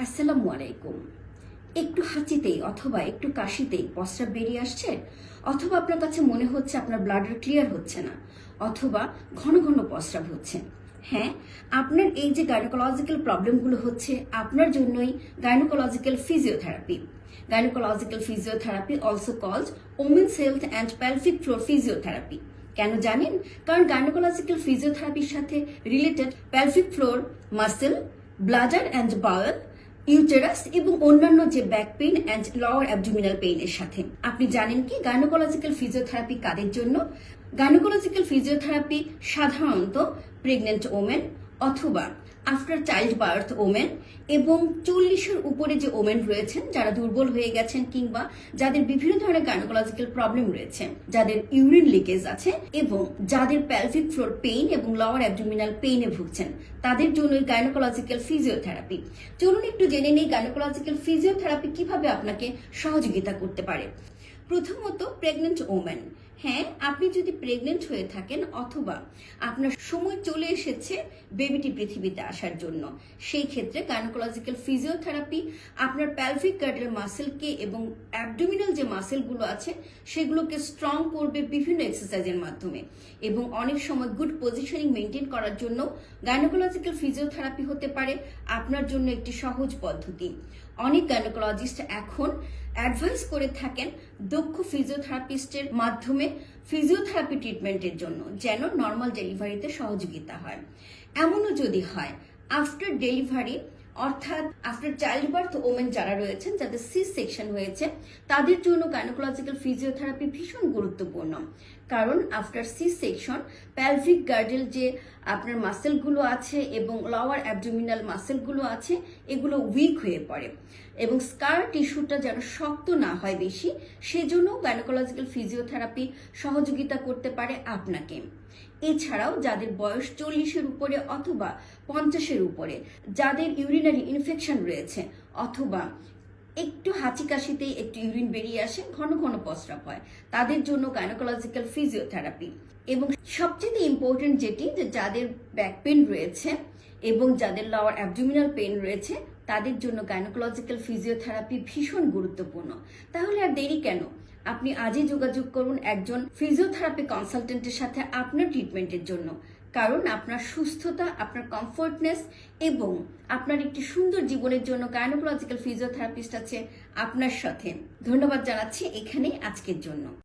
আসসালামু আলাইকুম। একটু হাঁচিতেই অথবা একটু কাশিতেই প্রস্রাব বেরিয়ে আসছে, অথবা আপনার কাছে মনে হচ্ছে আপনার ব্লাডার ক্লিয়ার হচ্ছে না, অথবা ঘন ঘন প্রস্রাব হচ্ছে। হ্যাঁ, আপনার এই যে গাইনোকোলজিক্যাল প্রবলেমগুলো হচ্ছে আপনার জন্যই gynaecological physiotherapy. Gynaecological physiotherapy also called women's health and pelvic floor physiotherapy. কেন জানেন? কারণ গাইনোকোলজিক্যাল ফিজিওথেরাপির সাথে related pelvic floor muscle, bladder and bowel, uterus এবং অন্যান্য যে back pain and lower abdominal পেইনের সাথে। আপনি জানেন কি গাইনোকোলজিক্যাল ফিজিওথেরাপি কাদের জন্য? গাইনোকোলজিক্যাল ফিজিওথেরাপি সাধারণত প্রেগনেন্ট ওমেন অথবা আফটার চাইল্ড বার্থ ওমেন এবং 40-এর উপরে যে ওমেন রয়েছেন যারা দুর্বল হয়ে গেছেন কিংবা যাদের বিভিন্ন ধরনের গাইনোকোলজিক্যাল প্রবলেম রয়েছে, যাদের ইউরিন লিকেজ আছে এবং যাদের পেলভিক ফ্লোর পেইন এবং লোয়ার অ্যাবডোমিনাল পেইনে ভুগছেন, তাদের জন্য গাইনোকোলজিক্যাল ফিজিওথেরাপি। চলুন একটু জেনে নেই গাইনোকোলজিক্যাল ফিজিওথেরাপি কিভাবে আপনাকে সহযোগিতা করতে পারে। প্রথমত, প্রেগনেন্ট ওমেন। হ্যাঁ, আপনি যদি প্রেগনেন্ট হয়ে থাকেন অথবা আপনার সময় চলে এসেছে বেবিটি পৃথিবীতে আসার জন্য, সেই ক্ষেত্রে গাইনোকোলজিক্যাল ফিজিওথেরাপি আপনার প্যালভিক গার্ডের মাসেলকে এবং অ্যাবডোমিনাল যে মাসেলগুলো আছে সেগুলোকে স্ট্রং করবে বিভিন্ন এক্সারসাইজের মাধ্যমে, এবং অনেক সময় গুড পজিশনিং মেনটেন করার জন্য গাইনোকোলজিক্যাল ফিজিওথেরাপি হতে পারে আপনার জন্য একটি সহজ পদ্ধতি। অনেক গাইনোকোলজিস্ট এখন অ্যাডভাইস করে থাকেন দক্ষ ফিজিওথেরাপিস্টের মাধ্যমে ফিজিওথেরাপি ট্রিটমেন্টের জন্য, যেন নর্মাল ডেলিভারিতে সহযোগিতা হয়। এমনও যদি হয় আফটার ডেলিভারি, অর্থাৎ আফটার চাইল্ড বার্থ ওমেন যারা রয়েছেন, যাদের সি সেকশন হয়েছে, তাদের জন্য গাইনোকোলজিক্যাল ফিজিওথেরাপি ভীষণ গুরুত্বপূর্ণ। কারণ after C section pelvic girdle যে আপনার মাসেলগুলো আছে এবং লোয়ার অ্যাবডোমিনাল মাসেলগুলো আছে, এগুলো উইক হয়ে পড়ে এবং স্কার টিস্যুটা যেন শক্ত না হয় বেশি, সেজন্য গাইনোকোলজিক্যাল ফিজিওথেরাপি সহযোগিতা করতে পারে আপনাকে। এছাড়াও যাদের বয়স 40-এর উপরে অথবা 50-এর উপরে, যাদের ইউরিনারি ইনফেকশন রয়েছে অথবা একটু হাঁচি কাশিতেই একটু ইউরিন বেরিয়ে আসে, ঘন ঘন প্রস্রাব হয়, তাদের জন্য গাইনোকোলজিক্যাল ফিজিওথেরাপি। এবং সবচেয়ে ইম্পর্টেন্ট যেটি, যে যাদের ব্যাক পেন রয়েছে এবং যাদের লোয়ার অ্যাবডোমিনাল পেন রয়েছে, তাদের জন্য গাইনোকোলজিক্যাল ফিজিওথেরাপি ভীষণ গুরুত্বপূর্ণ। তাহলে আর দেরি কেন? আপনি আজই যোগাযোগ করুন একজন ফিজিওথেরাপি কনসালটেন্টের সাথে আপনার ট্রিটমেন্টের জন্য। কারণ আপনার সুস্থতা, আপনার কমফোর্টনেস এবং আপনার একটি সুন্দর জীবনের জন্য গাইনোকোলজিক্যাল ফিজিওথেরাপিস্ট আছে আপনার সাথে। ধন্যবাদ জানাচ্ছি এখানেই আজকের জন্য।